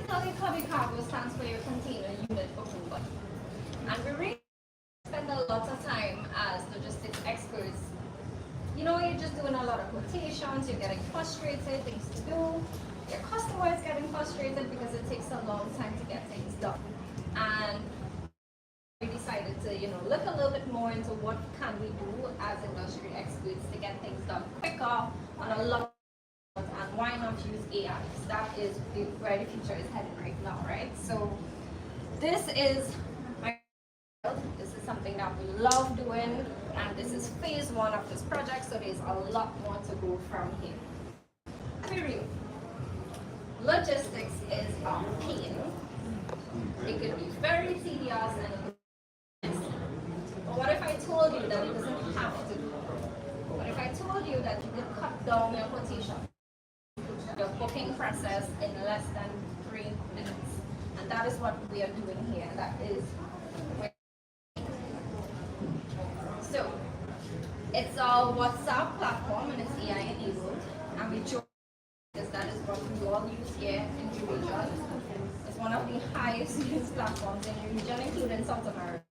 basically, Cubby cargo stands for your container unit booking button. And we really spend a lot of time as logistics experts. You know, you're just doing a lot of quotations, you're getting frustrated, things to do. Your customer is getting frustrated because it takes a long time to get things done. And we decided to, look a little bit more into what can we do as industry experts to get things done quicker on a lot, and why not use AI? That is where the future is heading right now, right? So this is something that we love doing, and this is phase one of this project, so there's a lot more to go from here. Period. Logistics is a pain. It could be very tedious and but what if I told you that it doesn't have to be? What if I told you that you could cut down your quotation, your booking process in less than 3 minutes? And that is what we are doing here. That is so it's a WhatsApp platform and it's AI enabled, and we chose because that is what we all use here in the region. It's one of the highest used platforms in the region, including South America.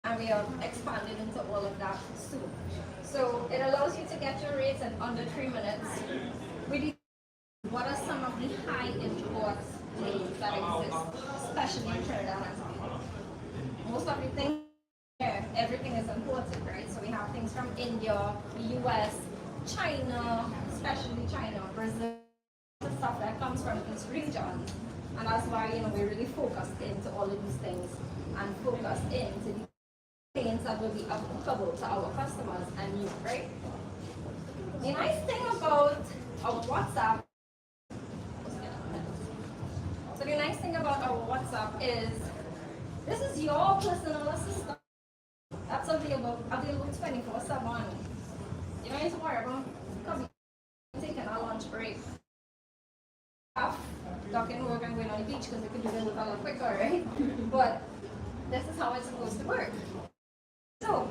And we are expanding into all of that soon. So it allows you to get your rates in under 3 minutes. What are some of the high import lanes that exist, especially in Trinidad and Tobago? Most of the things here, everything is imported, right? So we have things from India, the US, China, especially China, Brazil, the stuff that comes from these regions. And that's why we really focused into all of these things and focused into the things that will be applicable to our customers and you, right? The nice thing about our WhatsApp, so the nice thing about our WhatsApp is this is your personal assistant that's available 24/7. You don't need to worry about taking a lunch break. Talking work and going on the beach because we could do it a lot quicker, right? But this is how it's supposed to work. So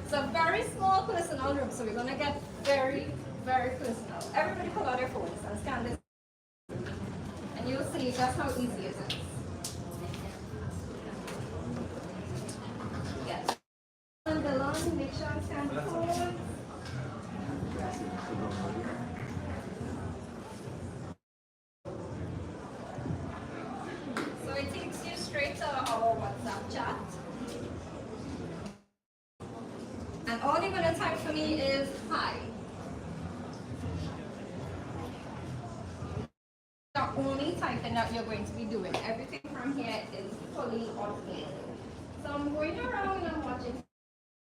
it's a very small personal room, so we're gonna get very, very personal. Everybody pull out their phones and scan this, and you'll see just how easy it is. Yes. And the line, make sure I scan the phone. So it takes you straight to our WhatsApp chat. And all you're going to type for me is hi. The only typing that you're going to be doing. Everything from here is fully automated. So I'm going around and I'm watching,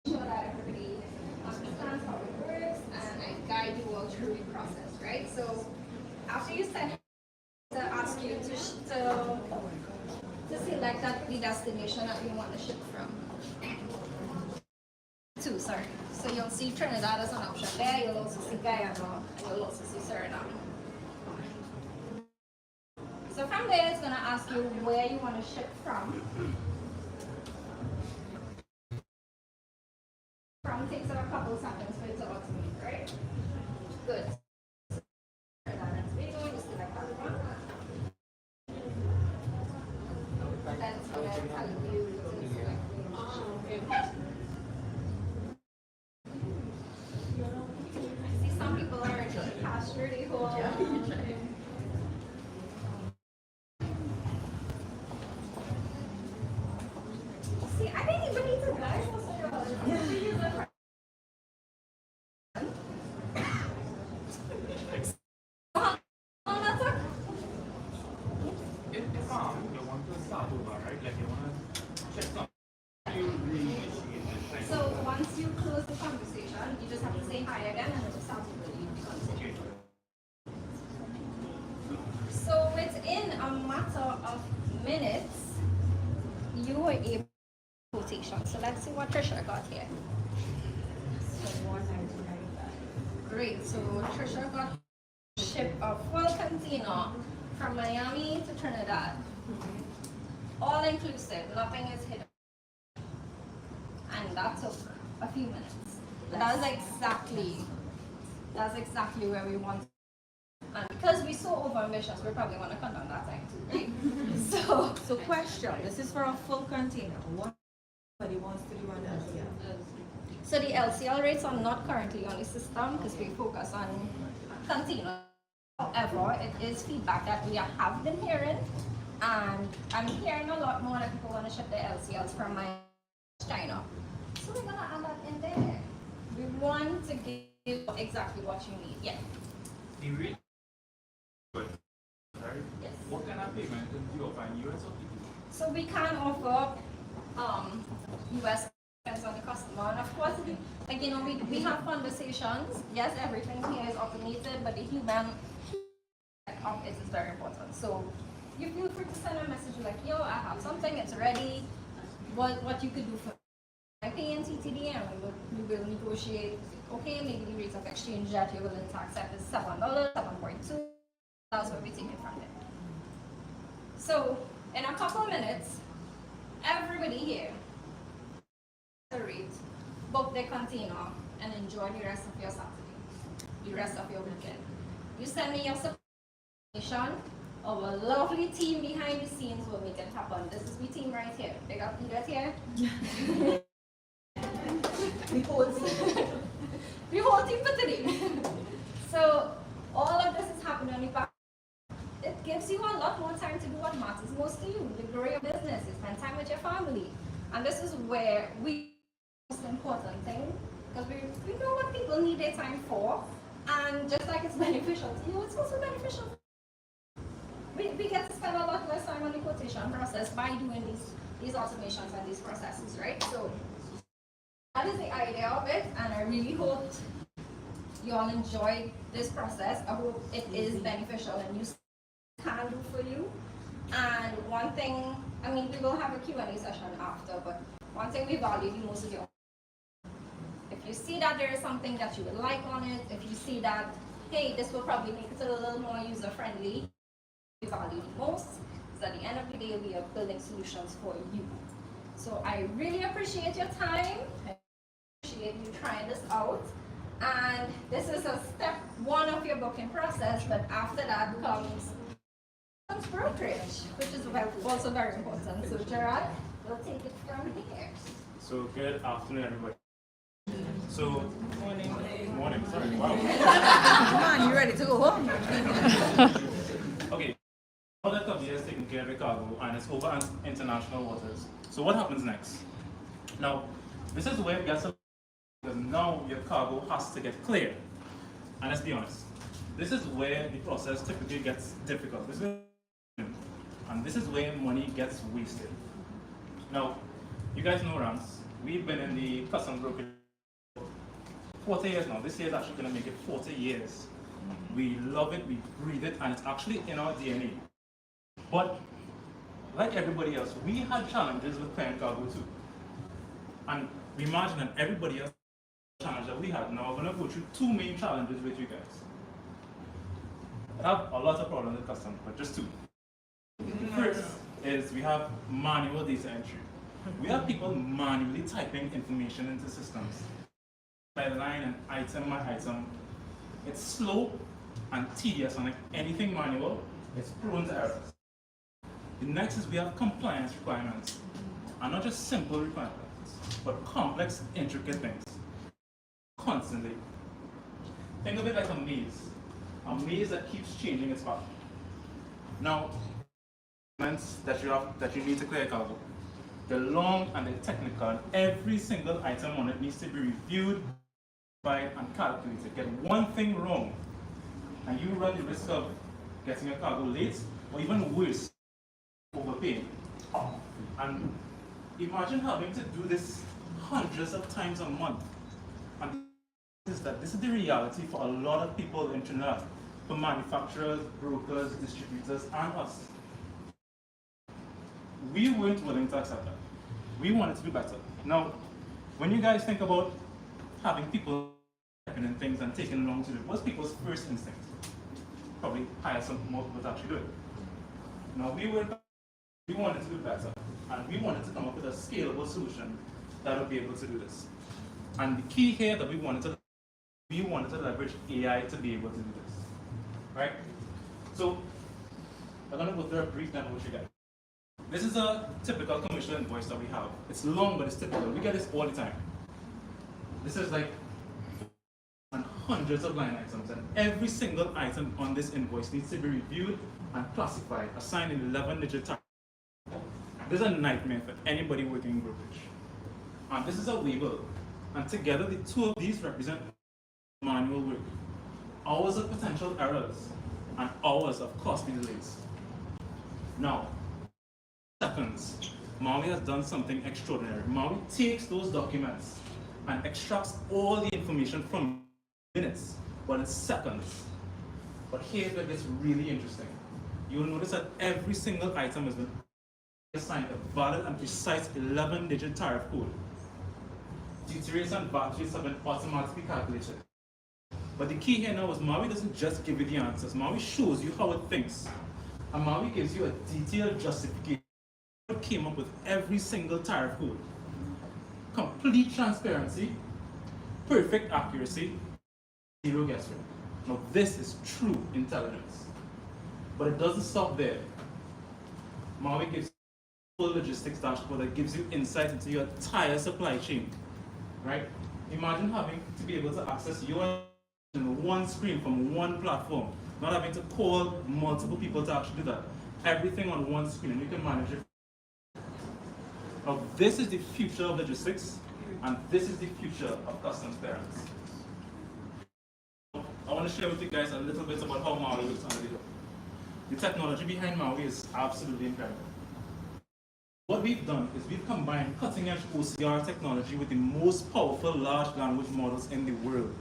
sure that everybody understands how it works, and I guide you all through the process, right? So after you send, to ask you to select the destination that you want to ship from. Sorry. So you'll see Trinidad as an option there, you'll also see Guyana, and you'll also see Suriname. So from there, it's going to ask you where you want to ship from. From takes a couple seconds for it to automate, right? Good. You select that one. That's what I'm telling you to select. Some people are past the whole. See, I didn't even need to guys. So once you close the conversation, you just have to say hi again and it'll start with the conversation. So within a matter of minutes, you were able to quotation. So let's see what Trisha got here. Great. So Trisha got a ship of full container from Miami to Trinidad. All inclusive, nothing is hidden. And that took a few minutes. That's exactly where we want And because we're so over-ambitious, we probably want to cut down that time too, right? So question, this is for a full container. What somebody wants to do on LCL? So the LCL rates are not currently on the system because we focus on container. However, it is feedback that we have been hearing, and I'm hearing a lot more that people want to ship their LCLs from China. So we're gonna add that in there. We want to give exactly what you need. Yeah. The rate. Yes. What kind of payment do you offer in US or PPP? So we can offer US depends on the customer, and of course, like we have conversations. Yes, everything here is automated, but the human of it is very important. So you feel free to send a message like, yo, I have something, it's ready. What you could do for I pay in TTD, and we will negotiate. Okay, maybe the rate of exchange that you're willing to accept is $7, 7.2. That's what we take it from there. So in a couple of minutes, everybody here rate, book their container, and enjoy the rest of your Saturday, the rest of your weekend. You send me your information. Our lovely team behind the scenes will make it happen. This is the team right here. They got Edith here. The whole team for today. So all of this is happening on the back. It gives you a lot more time to do what matters most to you, to grow your business, to spend time with your family. And this is where most important thing, because we know what people need their time for, and just like it's beneficial to you, it's also beneficial. We get to spend a lot less time on the quotation process by doing these automations and these processes, right? So that is the idea of it, and I really hope you all enjoy this process. I hope it is beneficial and you can do for you. And one thing, I mean, we will have a Q&A session after, but one thing we value the most is your. If you see that there is something that you would like on it, if you see that, hey, this will probably make it a little more user-friendly, we value the most, because at the end of the day, we are building solutions for you. So I really appreciate your time. I appreciate you trying this out. And this is a step one of your booking process, but after that comes brokerage, which is also very important. So Gerard, we'll take it from here. So good afternoon, everybody. So morning. Sorry. Wow. Come on, you ready to go home? Okay. Now that Cubby has taken care of the cargo and it's over international waters. So what happens next? Now, this is where it gets because now your cargo has to get cleared. And let's be honest, this is where the process typically gets difficult. And this is where money gets wasted. Now, you guys know RAMPS. We've been in the custom brokerage 40 years now. This year is actually going to make it 40 years. We love it, we breathe it, and it's actually in our DNA. But like everybody else, we had challenges with clearing cargo too. And we imagine that everybody else challenge that we had. Now I'm going to go through two main challenges with you guys. I have a lot of problems with customs, but just two. First is we have manual data entry. We have people manually typing information into systems. By line and item by item. It's slow and tedious, and like anything manual, it's prone to errors. The next is we have compliance requirements. And not just simple requirements, but complex, intricate things. Constantly. Think of it like a maze that keeps changing its path. Now, that you need to clear cargo. They're long and they're technical, and every single item on it needs to be reviewed, and calculated. Get one thing wrong, and you run the risk of getting your cargo late, or even worse, overpaying. And imagine having to do this hundreds of times a month. And this is the reality for a lot of people in Trinidad, for manufacturers, brokers, distributors, and us. We weren't willing to accept that. We wanted to do better. Now, when you guys think about having people in things and taking long to do it, what's people's first instinct? Probably hire some more people to actually do it. Now, we wanted to do better, and we wanted to come up with a scalable solution that would be able to do this. And the key here that we wanted to leverage AI to be able to do this. right? So I'm gonna go through a brief demo with you guys. This is a typical commercial invoice that we have. It's long, but it's typical. We get this all the time. This is like and hundreds of line items, and every single item on this invoice needs to be reviewed and classified, assigned an 11-digit tag. This is a nightmare for anybody working in brokerage. And this is a label, and together the two of these represent manual work, hours of potential errors, and hours of costly delays. Now, seconds, Maui has done something extraordinary. Maui takes those documents and extracts all the information from minutes, but in seconds. But here's where it gets really interesting. You'll notice that every single item has been assigned a valid and precise 11-digit tariff code. Duty rates and VAT rates have been automatically calculated. But the key here now is Maui doesn't just give you the answers. Maui shows you how it thinks. And Maui gives you a detailed justification of what came up with every single tariff code. Complete transparency, perfect accuracy, zero guesswork. Now this is true intelligence. But it doesn't stop there. Maui gives you a full logistics dashboard that gives you insight into your entire supply chain. Right? Imagine having to be able to access your one screen from one platform, not having to call multiple people to actually do that. Everything on one screen, and you can manage it. Now, this is the future of logistics, and this is the future of customs clearance. I want to share with you guys a little bit about how Maui looks under the hood. The technology behind Maui is absolutely incredible. What we've done is we've combined cutting-edge OCR technology with the most powerful large language models in the world.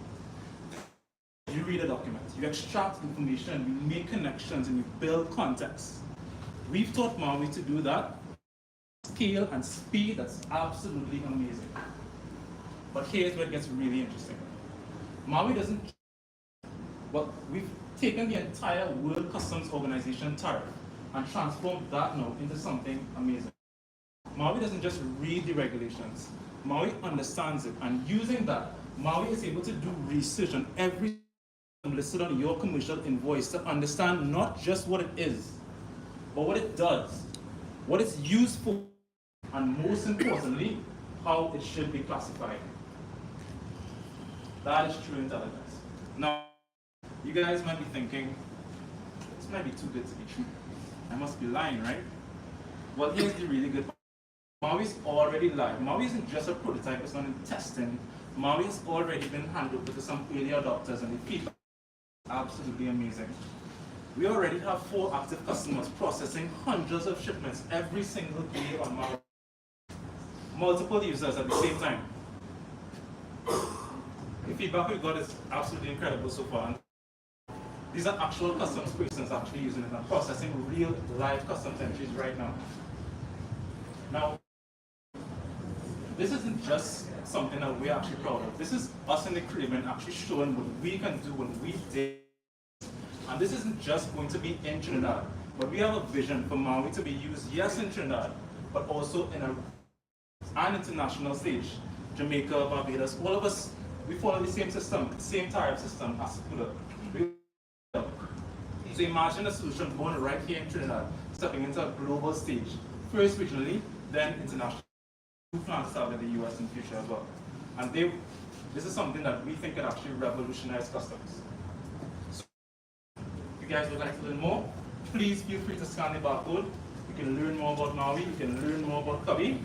You read a document, you extract information, you make connections, and you build context. We've taught Maui to do that, scale and speed that's absolutely amazing. But here's where it gets really interesting. Maui doesn't, well, we've taken the entire World Customs Organization tariff and transformed that now into something amazing. Maui doesn't just read the regulations, Maui understands it, and using that, Maui is able to do research on every listed on your commercial invoice to understand not just what it is, but what it does, what it's used for, and most importantly, how it should be classified. That is true intelligence. Now, you guys might be thinking, this might be too good to be true. I must be lying, right? Well, here's the really good part. Maui's already live. Maui isn't just a prototype, it's not in testing. Maui has already been handed over to some early adopters, and the feedback is absolutely amazing. We already have 4 active customers processing hundreds of shipments every single day on Maui. Multiple users at the same time. The feedback we got is absolutely incredible so far. These are actual customs persons actually using it and processing real live customs entries right now. Now, this isn't just something that we're actually proud of. This is us in the Caribbean actually showing what we can do when we did. And this isn't just going to be in Trinidad, but we have a vision for Maui to be used, yes, in Trinidad, but also in an international stage. Jamaica, Barbados, all of us, we follow the same system, same tariff system as SCLE. So imagine a solution born right here in Trinidad, stepping into a global stage, first regionally, then internationally. We plan to start in the US in the future as well. And this is something that we think could actually revolutionize customs. So if you guys would like to learn more, please feel free to scan the barcode. You can learn more about Maui, you can learn more about Cubby.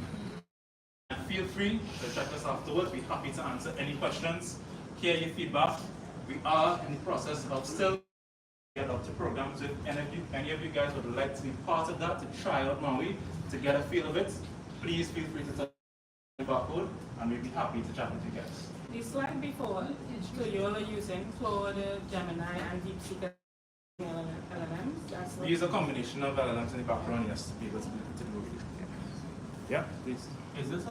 And feel free to check us afterwards. We're happy to answer any questions, hear your feedback. We are in the process of still get up to programs. If any of you guys would like to be part of that, to try out Maui, to get a feel of it, please feel free to touch the barcode, and we'll be happy to chat with you guys. The slide before, so you all are using Claude, Gemini, and DeepSeek LLMs. We use a combination of LLMs in the background, yes, to be able to do it. Yeah, please. Is this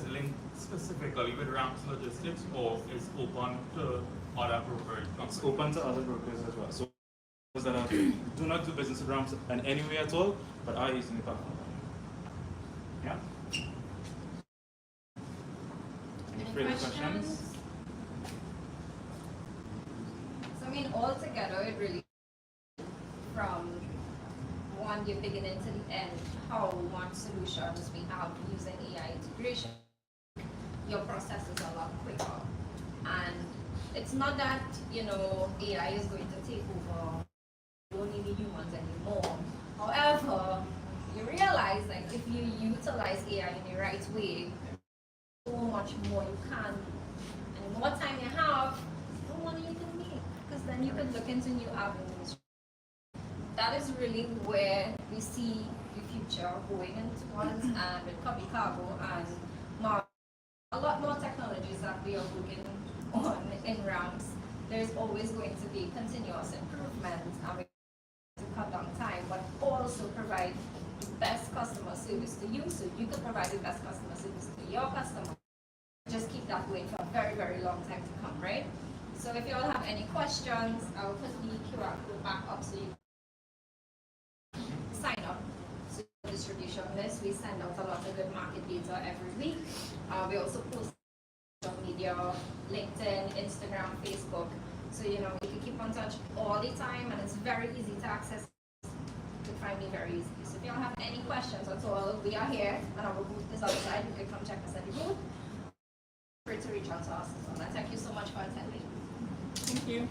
linked specifically with RAMPS Logistics, or is open to other brokers? It's open to other brokers as well. So those that do not do business with RAMPS in any way at all, but are using the platform. Yeah. Any further questions? So I mean, altogether, it really on the beginning to the end how much solutions we have using AI integration, your process is a lot quicker. And it's not that, AI is going to take over, you don't need the humans anymore. However, you realize that if you utilize AI in the right way, so much more you can do. And the more time you have, the more money you can make. Because then you can look into new avenues. That is really where we see the future going into towards, and with Cubby Cargo and a lot more technologies that we are working on in RAMPS. There's always going to be continuous improvement, and we have to cut down time, but also provide the best customer service to you, so you can provide the best customer service to your customer. Just keep that going for a very, very long time to come, right? So if you all have any questions, I will put the QR code back up so you sign up to the distribution list. We send out a lot of good market data every week. We also post social media, LinkedIn, Instagram, Facebook. So you can keep in touch all the time, and it's very easy to access. You can find me very easily. So if you all have any questions at all, we are here, and our booth is outside. You can come check us at the booth. Feel free to reach out to us as well. And thank you so much for attending. Thank you.